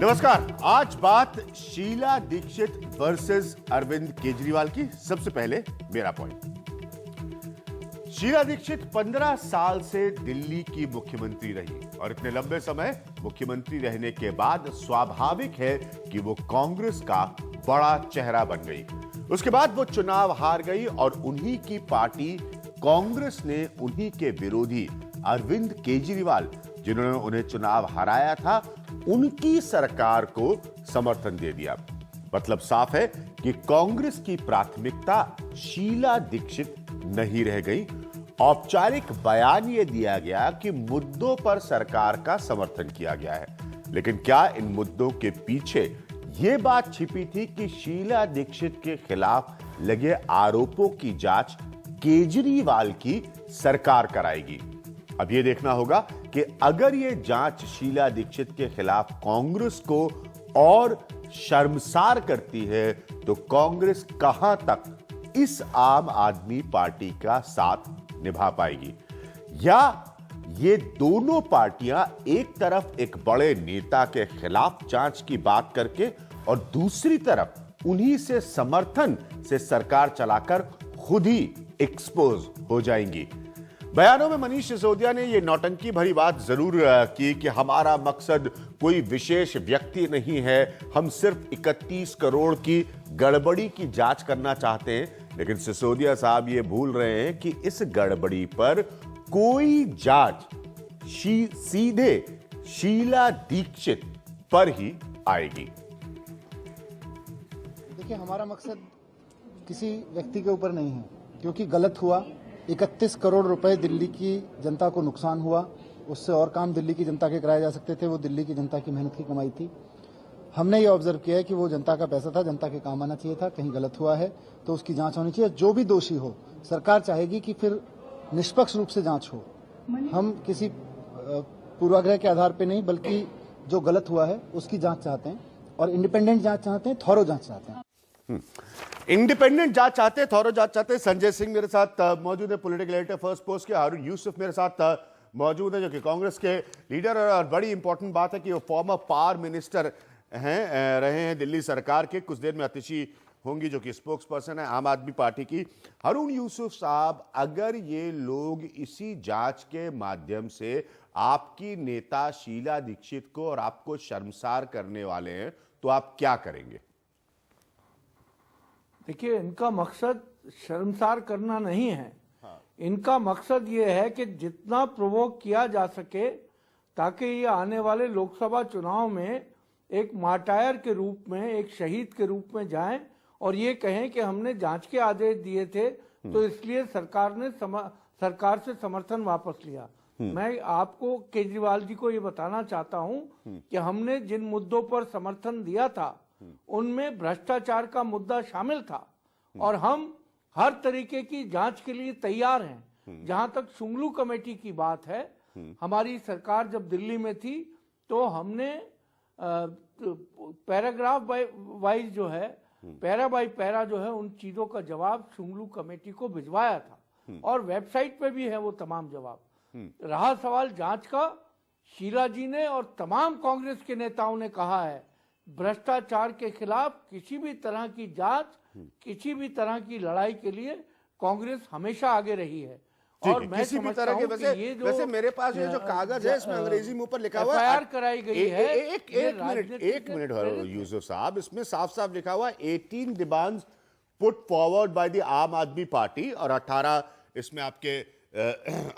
नमस्कार। आज बात शीला दीक्षित वर्सेस अरविंद केजरीवाल की। सबसे पहले मेरा पॉइंट। शीला दीक्षित 15 साल से दिल्ली की मुख्यमंत्री रही और इतने लंबे समय मुख्यमंत्री रहने के बाद स्वाभाविक है कि वो कांग्रेस का बड़ा चेहरा बन गई। उसके बाद वो चुनाव हार गई और उन्हीं की पार्टी कांग्रेस ने उन्हीं के विरोधी अरविंद केजरीवाल, जिन्होंने उन्हें चुनाव हराया था, उनकी सरकार को समर्थन दे दिया। मतलब साफ है कि कांग्रेस की प्राथमिकता शीला दीक्षित नहीं रह गई। औपचारिक बयान यह दिया गया कि मुद्दों पर सरकार का समर्थन किया गया है, लेकिन क्या इन मुद्दों के पीछे यह बात छिपी थी कि शीला दीक्षित के खिलाफ लगे आरोपों की जांच केजरीवाल की सरकार कराएगी? अब यह देखना होगा कि अगर यह जांच शीला दीक्षित के खिलाफ कांग्रेस को और शर्मसार करती है तो कांग्रेस कहां तक इस आम आदमी पार्टी का साथ निभा पाएगी, या ये दोनों पार्टियां एक तरफ एक बड़े नेता के खिलाफ जांच की बात करके और दूसरी तरफ उन्हीं से समर्थन से सरकार चलाकर खुद ही एक्सपोज हो जाएंगी। बयानों में मनीष सिसोदिया ने यह नौटंकी भरी बात जरूर की कि हमारा मकसद कोई विशेष व्यक्ति नहीं है, हम सिर्फ 31 करोड़ की गड़बड़ी की जांच करना चाहते हैं। लेकिन सिसोदिया साहब ये भूल रहे हैं कि इस गड़बड़ी पर कोई जांच सीधे शीला दीक्षित पर ही आएगी। देखिए, हमारा मकसद किसी व्यक्ति के ऊपर नहीं है, क्योंकि गलत हुआ। 31 करोड़ रुपए दिल्ली की जनता को नुकसान हुआ। उससे और काम दिल्ली की जनता के कराए जा सकते थे। वो दिल्ली की जनता की मेहनत की कमाई थी। हमने ये ऑब्जर्व किया है कि वो जनता का पैसा था, जनता के काम आना चाहिए था। कहीं गलत हुआ है तो उसकी जांच होनी चाहिए। जो भी दोषी हो, सरकार चाहेगी कि फिर निष्पक्ष रूप से जांच हो। हम किसी पूर्वाग्रह के आधार पर नहीं, बल्कि जो गलत हुआ है उसकी जांच चाहते हैं और इंडिपेंडेंट जांच चाहते हैं, थॉरो जांच चाहते हैं। इंडिपेंडेंट जांच चाहते हैं, थॉरो जांच चाहते हैं। संजय सिंह मेरे साथ मौजूद है, पॉलिटिकल एडिटर फर्स्ट पोस्ट के। हारून यूसुफ मेरे साथ मौजूद है, जो कि कांग्रेस के लीडर। और बड़ी इंपॉर्टेंट बात है कि वो फॉर्मर पावर मिनिस्टर हैं, रहे हैं दिल्ली सरकार के। कुछ देर में अतिशी होंगी, जो कि स्पोक्स पर्सन है आम आदमी पार्टी की। हारून यूसुफ साहब, अगर ये लोग इसी जांच के माध्यम से आपकी नेता शीला दीक्षित को और आपको शर्मसार करने वाले हैं, तो आप क्या करेंगे? देखिए, इनका मकसद शर्मसार करना नहीं है। इनका मकसद ये है कि जितना प्रोवोक किया जा सके ताकि ये आने वाले लोकसभा चुनाव में एक मार्टायर के रूप में, एक शहीद के रूप में जाएं और ये कहें कि हमने जांच के आदेश दिए थे तो इसलिए सरकार से समर्थन वापस लिया। मैं आपको, केजरीवाल जी को ये बताना चाहता हूं कि हमने जिन मुद्दों पर समर्थन दिया था उनमें भ्रष्टाचार का मुद्दा शामिल था और हम हर तरीके की जांच के लिए तैयार हैं। जहां तक शुंगलू कमेटी की बात है, हमारी सरकार जब दिल्ली में थी तो हमने पैराग्राफ वाइज जो है, पैरा बाय पैरा जो है, उन चीजों का जवाब शुंगलू कमेटी को भिजवाया था और वेबसाइट पे भी है वो तमाम जवाब। रहा सवाल जांच का, शीला जी ने और तमाम कांग्रेस के नेताओं ने कहा है भ्रष्टाचार के खिलाफ किसी भी तरह की जांच, किसी भी तरह की लड़ाई के लिए कांग्रेस हमेशा आगे रही है। और मैं किसी भी तरह के वैसे मेरे पास ये जो कागज है, इसमें अंग्रेजी में ऊपर लिखा हुआ है, एफआईआर कराई गई है। एक मिनट यूसुफ साहब, इसमें साफ साफ लिखा हुआ है 18 demands put forward by the आम आदमी पार्टी, और 18 इसमें आपके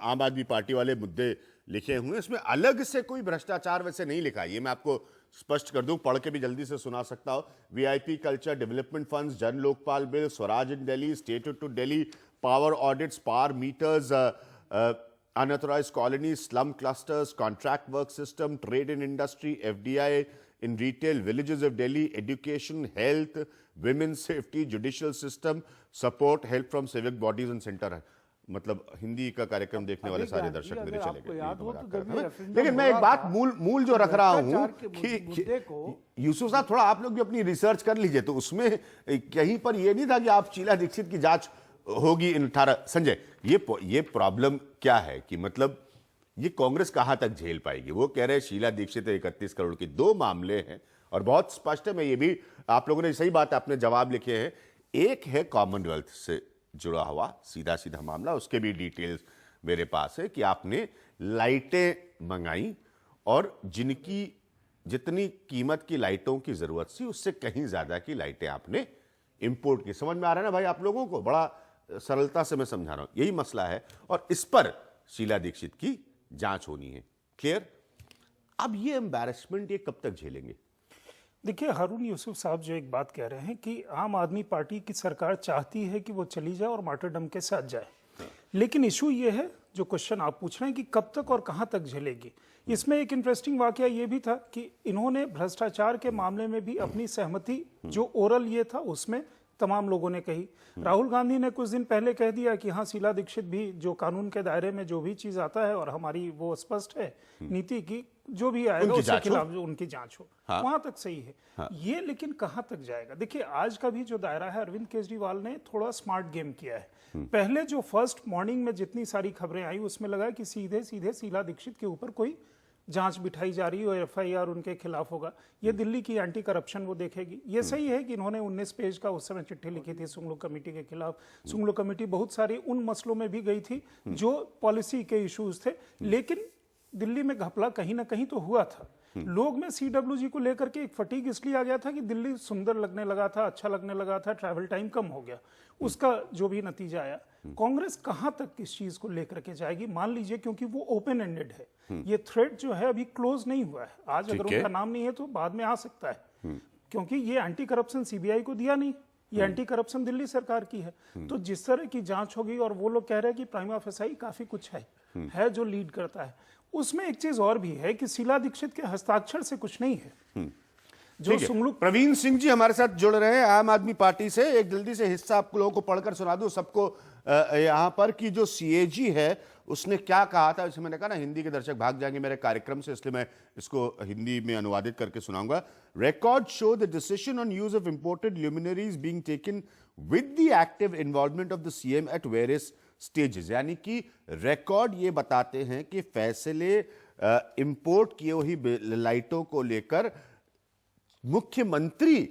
आम आदमी पार्टी वाले मुद्दे लिखे हुए हैं। इसमें अलग से कोई भ्रष्टाचार वैसे नहीं लिखा है। ये मैं आपको स्पष्ट कर दूं, पढ़ के भी जल्दी से सुना सकता हूं। VIP culture development funds, Jan Lokpal bill, Swaraj in Delhi, status to Delhi, power audits, power meters, unauthorised colonies, slum clusters, contract work system, trade in industry, FDI in retail, villages of Delhi, education, health, women's safety, judicial system, support, help from civic bodies and centre है। मतलब हिंदी का कार्यक्रम देखने वाले सारे दर्शक मेरे चले गए। लेकिन मैं एक बात मूल जो रख रहा हूं कि यूसुफ साहब, थोड़ा आप लोग भी अपनी रिसर्च कर लीजिए। तो उसमें कहीं पर यह नहीं था कि आप शीला दीक्षित की जांच होगी इन 18। संजय, ये प्रॉब्लम क्या है कि मतलब ये कांग्रेस कहां तक झेल पाएगी? वो कह रहे हैं शीला दीक्षित 31 करोड़ की, दो मामले हैं, और बहुत स्पष्ट है। मैं ये भी, आप लोगों ने सही बात आपने जवाब लिखे हैं। एक है कॉमनवेल्थ से जुड़ा हुआ सीधा सीधा मामला, उसके भी डिटेल्स मेरे पास है कि आपने लाइटें मंगाई और जिनकी जितनी कीमत की लाइटों की जरूरत थी उससे कहीं ज्यादा की लाइटें आपने इंपोर्ट की। समझ में आ रहा है ना भाई आप लोगों को? बड़ा सरलता से मैं समझा रहा हूं, यही मसला है और इस पर शीला दीक्षित की जांच होनी है। क्लियर? अब ये एम्बैरेसमेंट ये कब तक झेलेंगे? देखिए, हारून यूसुफ साहब जो एक बात कह रहे हैं कि आम आदमी पार्टी की सरकार चाहती है कि वो चली जाए और मार्टरडम के साथ जाए, लेकिन इशू ये है जो क्वेश्चन आप पूछ रहे हैं कि कब तक और कहां तक झेलेगी। इसमें एक इंटरेस्टिंग वाकया ये भी था कि इन्होंने भ्रष्टाचार के मामले में भी अपनी सहमति जो ओरल ये था उसमें तमाम लोगों ने कही। राहुल गांधी ने कुछ दिन पहले कह दिया कि हाँ, शीला दीक्षित भी जो कानून के दायरे में जो भी चीज आता है और हमारी वो स्पष्ट है नीति की, जो भी आएगा उसके खिलाफ जो उनकी जांच हो। हाँ। वहां तक सही है। हाँ। ये लेकिन कहां तक जाएगा? देखिए, आज का भी जो दायरा है, अरविंद केजरीवाल ने थोड़ा स्मार्ट गेम किया है। पहले जो फर्स्ट मॉर्निंग में जितनी सारी खबरें आई उसमें लगा कि सीधे सीधे शीला दीक्षित के ऊपर कोई जांच बिठाई जा रही हो, एफआईआर उनके खिलाफ होगा, ये दिल्ली की एंटी करप्शन वो देखेगी। ये सही है कि इन्होंने 19 पेज का उस समय चिट्ठी लिखी थी सुंगलू कमेटी के खिलाफ। सुंगलू कमेटी बहुत सारी उन मसलों में भी गई थी जो पॉलिसी के इश्यूज थे, लेकिन दिल्ली में घपला कहीं ना कहीं तो हुआ था। लोग में सीडब्ल्यूजी को लेकर के एक फटीग इसलिए आ गया था कि दिल्ली सुंदर लगने लगा था, अच्छा लगने लगा था, ट्रैवल टाइम कम हो गया, उसका जो भी नतीजा आया। कांग्रेस कहां तक इस चीज को लेकर के जाएगी? मान लीजिए, क्योंकि वो ओपन एंडेड है, ये थ्रेड जो है अभी क्लोज नहीं हुआ है। आज अगर उनका नाम नहीं है तो बाद में आ सकता है, क्योंकि ये एंटी करप्शन सीबीआई को दिया नहीं, ये एंटी करप्शन दिल्ली सरकार की है। तो जिस तरह की जांच होगी, और वो लोग कह रहे हैं कि प्राइमा फेसाई काफी कुछ है जो लीड करता है। उसमें एक चीज और भी है कि शीला दीक्षित के हस्ताक्षर से कुछ नहीं है। जो सुंगलू प्रवीण सिंह जी हमारे साथ जुड़ रहे हैं आम आदमी पार्टी से। एक जल्दी से हिस्सा आप लोगों को पढ़कर सुना दूं सबको यहां पर कि जो सीएजी है उसने क्या कहा था। जैसे मैंने कहा ना, हिंदी के दर्शक भाग जाएंगे मेरे कार्यक्रम से, इसलिए मैं इसको हिंदी में अनुवादित करके सुनाऊंगा। Record show the decision on use of imported luminaries being taken with the active involvement of the CM at various stages. यानी कि रिकॉर्ड ये बताते हैं कि फैसले इंपोर्ट किए हुई लाइटों को लेकर मुख्यमंत्री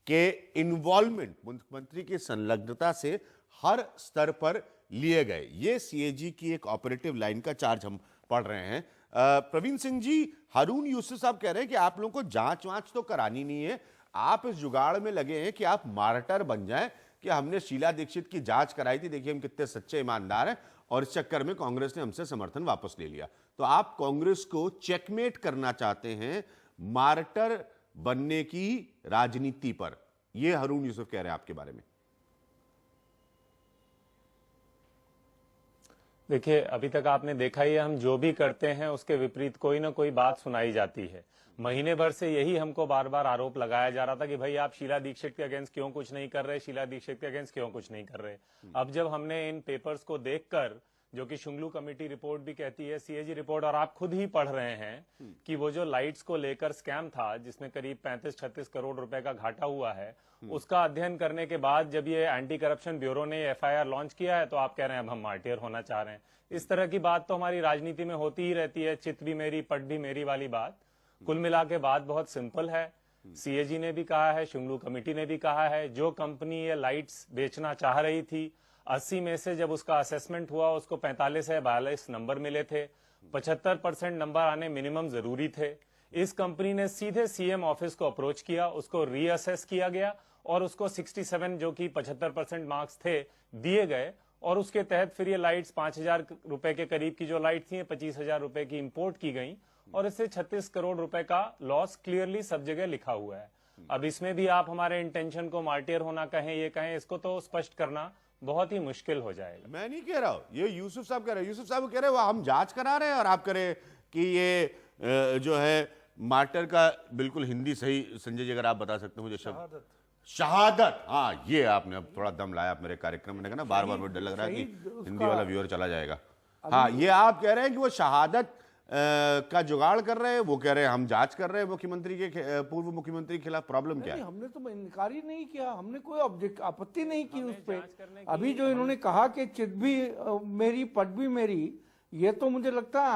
के इन्वॉल्वमेंट, मुख्यमंत्री की संलग्नता से हर स्तर पर लिए गए। ये सीएजी की एक ऑपरेटिव लाइन का चार्ज हम पढ़ रहे हैं। प्रवीण सिंह जी, हारून यूसुफ साहब कह रहे हैं कि आप लोगों को जांच वांच तो करानी नहीं है, आप इस जुगाड़ में लगे हैं कि आप मार्टर बन जाएं कि हमने शीला दीक्षित की जांच कराई थी, देखिए हम कितने सच्चे ईमानदार हैं, और इस चक्कर में कांग्रेस ने हमसे समर्थन वापस ले लिया। तो आप कांग्रेस को चेकमेट करना चाहते हैं मार्टर बनने की राजनीति पर। यह हारून यूसुफ कह रहे हैं आपके बारे में। देखिए, अभी तक आपने देखा ही है, हम जो भी करते हैं उसके विपरीत कोई ना कोई बात सुनाई जाती है। महीने भर से यही हमको बार बार आरोप लगाया जा रहा था कि भाई आप शीला दीक्षित के अगेंस्ट क्यों कुछ नहीं कर रहे, शीला दीक्षित के अगेंस्ट क्यों कुछ नहीं कर रहे। अब जब हमने इन पेपर्स को देखकर, जो कि शुंगलू कमेटी रिपोर्ट भी कहती है, सीएजी रिपोर्ट, और आप खुद ही पढ़ रहे हैं कि वो जो लाइट्स को लेकर स्कैम था जिसमें करीब 35-36 करोड़ रुपए का घाटा हुआ है, उसका अध्ययन करने के बाद जब ये एंटी करप्शन ब्यूरो ने एफआईआर लॉन्च किया है, तो आप कह रहे हैं अब हम मार्टियर होना चाह रहे हैं। इस तरह की बात तो हमारी राजनीति में होती ही रहती है, चित भी मेरी पट भी मेरी वाली बात। कुल मिला के बात बहुत सिंपल है। सीएजी ने भी कहा है, शुंगलू कमेटी ने भी कहा है, जो कंपनी ये लाइट्स बेचना चाह रही थी, 80 में से जब उसका असेसमेंट हुआ उसको 45 या 42 नंबर मिले थे, 75% नंबर आने मिनिमम जरूरी थे। इस कंपनी ने सीधे सीएम ऑफिस को अप्रोच किया, उसको रीअसेस किया गया और उसको 67 जो कि 75% मार्क्स थे दिए गए, और उसके तहत फिर ये लाइट्स 5,000 रुपए के करीब की जो लाइट थी 25,000 रुपए की इंपोर्ट की गई, और इससे 36 करोड़ रुपए का लॉस क्लियरली सब जगह लिखा हुआ है। अब इसमें भी आप हमारे इंटेंशन को मार्टियर होना कहें, ये कहें, इसको तो स्पष्ट करना बहुत ही मुश्किल हो जाएगा। मैं नहीं कह रहा हूं, ये यूसुफ साहब कह रहे हैं। यूसुफ साहब कह रहे हैं हम जांच करा रहे हैं और आप करें कि ये जो है मार्टर का बिल्कुल हिंदी सही संजय जी अगर आप बता सकते हैं मुझे शब्द। शहादत। हाँ, ये आपने अब थोड़ा दम लाया आप मेरे कार्यक्रम में, ना बार बार मुझे डर लग रहा है कि हिंदी वाला व्यूअर चला जाएगा। हाँ, ये आप कह रहे हैं कि वो शहादत का जुगाड़ कर रहे हैं, वो कह रहे हैं हम जांच कर रहे हैं मुख्यमंत्री के, पूर्व मुख्यमंत्री के खिलाफ। प्रॉब्लम क्या है? हमने तो इनकार ही नहीं किया, हमने कोई आपत्ति नहीं की उस पर। अभी जो इन्होंने कहा कि चित भी मेरी पट भी मेरी, ये तो मुझे लगता है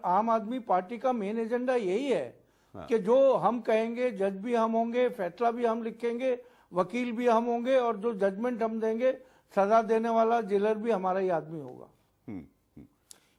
आम आदमी पार्टी का मेन एजेंडा यही है। कि जो हम कहेंगे जज भी हम होंगे, फैसला भी हम लिखेंगे, वकील भी हम होंगे, और जो जजमेंट हम देंगे सजा देने वाला जेलर भी हमारा ही आदमी होगा।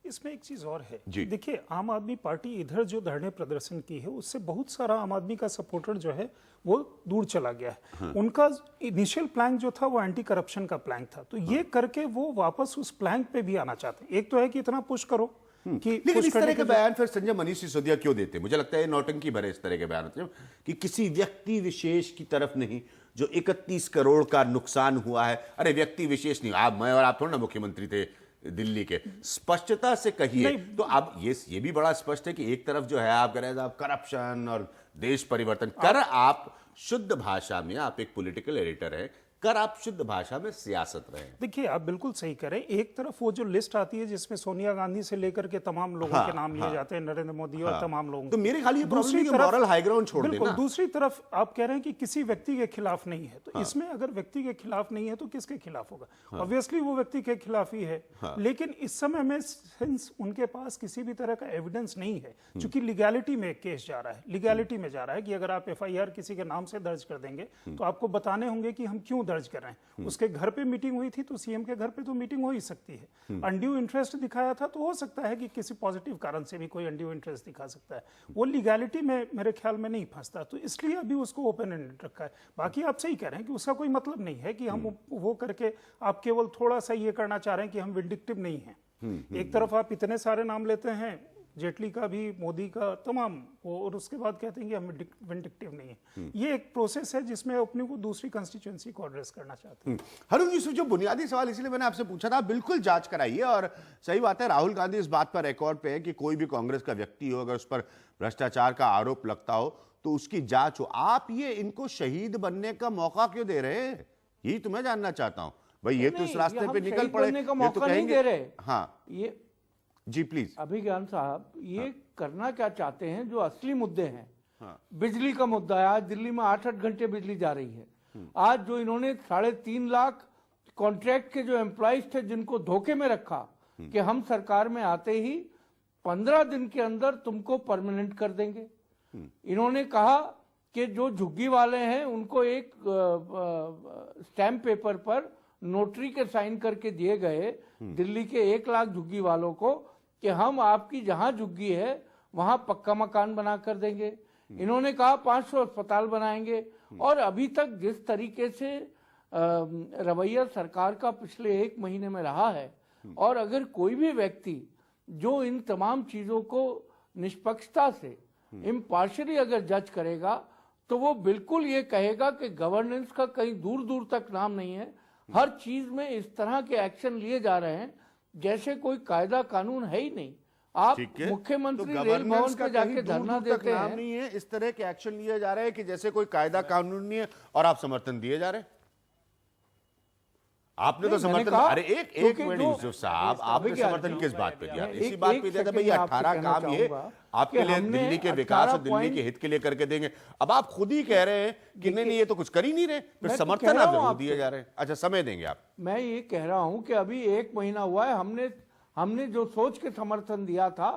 इसमें एक चीज और है, जी। देखिए आम आदमी पार्टी इधर जो धरने प्रदर्शन की है उससे बहुत सारा आम आदमी का सपोर्टर जो है वो दूर चला गया है। उनका इनिशियल प्लान जो था वो एंटी करप्शन का प्लान था, तो ये करके वो वापस उस प्लान पे भी आना चाहते हैं। एक तो है कि इतना पुश करो कि लेकिन पुश इस तरह करने के के बयान फिर संजय मनीष सिसोदिया क्यों देते हैं? मुझे लगता है ये नौटंकी भरे इस तरह के बयान होते हैं कि किसी व्यक्ति विशेष की तरफ नहीं, जो 31 करोड़ का नुकसान हुआ है। अरे व्यक्ति विशेष नहीं, आप, मैं और आप थोड़ा ना मुख्यमंत्री थे दिल्ली के, स्पष्टता से कहिए। तो अब ये भी बड़ा स्पष्ट है कि एक तरफ जो है आप कह रहे हैं आप करप्शन और देश परिवर्तन कर, आप शुद्ध भाषा में, आप एक पॉलिटिकल एडिटर हैं, कर आप शुद्ध भाषा में सियासत रहे हैं। देखिए आप बिल्कुल सही करें। एक तरफ वो जो लिस्ट आती है जिसमें सोनिया गांधी से लेकर के तमाम लोगों के नाम लिए जाते हैं, नरेंद्र मोदी और तमाम लोगों तो मेरे ख्याल ये दूसरी प्रॉब्लम तरफ मॉरल हाई ग्राउंड छोड़ बिल्कुल, देना। दूसरी तरफ आप कह रहे हैं कि किसी व्यक्ति के खिलाफ नहीं है, तो इसमें अगर व्यक्ति के खिलाफ नहीं है तो किसके खिलाफ होगा? ऑब्वियसली वो व्यक्ति के खिलाफ ही है। लेकिन इस समय में सिंस उनके पास किसी भी तरह का एविडेंस नहीं है, चूंकि लीगैलिटी में एक केस जा रहा है, लीगैलिटी में जा रहा है कि अगर आप FIR किसी के नाम से दर्ज कर देंगे तो आपको बताने होंगे कि हम क्यों दर्ज कर रहे हैं। उसके घर पे मीटिंग हुई थी तो सीएम के घर पे तो मीटिंग हो ही सकती है। अनड्यू इंटरेस्ट दिखाया था तो हो सकता है कि किसी पॉजिटिव कारण से भी कोई अनड्यू इंटरेस्ट दिखा सकता है। वो लीगैलिटी में मेरे ख्याल में नहीं फंसता, तो इसलिए अभी उसको ओपन एंडेड रखा है। बाकी आप सही कह रहे हैं कि उसका कोई मतलब नहीं है कि हम वो करके आप केवल थोड़ा सा ये करना चाह रहे हैं कि हम विंडिक्टिव नहीं हैं। एक तरफ आप इतने सारे नाम लेते हैं, जेटली का भी, मोदी का, तमाम, और उसके बाद कहते हैं कि हम विंडिक्टिव नहीं है। ये एक प्रोसेस है जिसमें अपने को दूसरी कंस्टिट्यूएंसी को एड्रेस करना चाहते हैं। हरुण यूसुफ, जो बुनियादी सवाल इसलिए मैंने आपसे पूछा था, बिल्कुल जांच कराइए। और सही बात है, राहुल गांधी इस बात पर रिकॉर्ड पे है कि कोई भी कांग्रेस का व्यक्ति हो, अगर उस पर भ्रष्टाचार का आरोप लगता हो तो उसकी जांच हो। आप ये इनको शहीद बनने का मौका क्यों दे रहे हैं? यही तो मैं जानना चाहता हूं भाई। ये तो इस रास्ते पे निकल पड़े, का ये तो मौका नहीं दे रहे। हाँ ये जी प्लीज। अभिज्ञान साहब, ये करना क्या चाहते हैं? जो असली मुद्दे हैं, बिजली का मुद्दा है, आज दिल्ली में 8-8 घंटे बिजली जा रही है। आज जो इन्होंने 3.5 लाख कॉन्ट्रैक्ट के जो एम्प्लॉइज थे जिनको धोखे में रखा कि हम सरकार में आते ही 15 दिन के अंदर तुमको परमानेंट कर देंगे। इन्होंने कहा कि जो झुग्गी वाले हैं उनको एक स्टैम्प पेपर पर नोटरी के साइन करके दिए गए, दिल्ली के 1 लाख झुग्गी वालों को, कि हम आपकी जहां झुग्गी है वहां पक्का मकान बना कर देंगे। इन्होंने कहा 500 अस्पताल बनाएंगे। और अभी तक जिस तरीके से रवैया सरकार का पिछले 1 महीने में रहा है, और अगर कोई भी व्यक्ति जो इन तमाम चीजों को निष्पक्षता से, इम्पार्शियली अगर जज करेगा, तो वो बिल्कुल ये कहेगा कि गवर्नेंस का कहीं दूर दूर तक नाम नहीं है। हर चीज में इस तरह के एक्शन लिए जा रहे हैं जैसे कोई कायदा कानून है ही नहीं। आप मुख्यमंत्री रेल भवन पे जाके धरना देते हैं, नहीं है, इस तरह के एक्शन लिए जा रहे हैं कि जैसे कोई कायदा कानून नहीं है, और आप समर्थन दिए जा रहे हैं। आपने तो समर्थन, अरे एक मिनट यूसुफ साहब, आपने समर्थन किस बात पे दिया? इसी बात पे दिया था भाई 18 काम ये आपके लिए दिल्ली के विकास और दिल्ली के हित के लिए करके देंगे। अब आप खुद ही कह रहे हैं कि नहीं ये तो कुछ कर ही नहीं रहे, फिर समर्थन आप दिए जा रहे हैं। अच्छा, समय देंगे आप? मैं ये कह रहा हूं कि अभी 1 महीना हुआ है, हमने जो सोच के समर्थन दिया था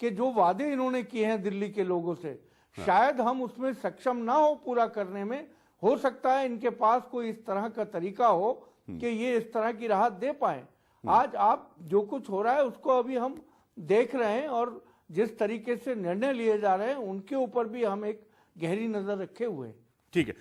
कि जो वादे इन्होंने किए हैं दिल्ली के लोगों से, शायद हम उसमें सक्षम ना हो पूरा करने में। हो सकता है इनके पास कोई इस तरह का तरीका हो कि ये इस तरह की राहत दे पाए। आज आप जो कुछ हो रहा है उसको अभी हम देख रहे हैं, और जिस तरीके से निर्णय लिए जा रहे हैं उनके ऊपर भी हम एक गहरी नजर रखे हुए हैं। ठीक है।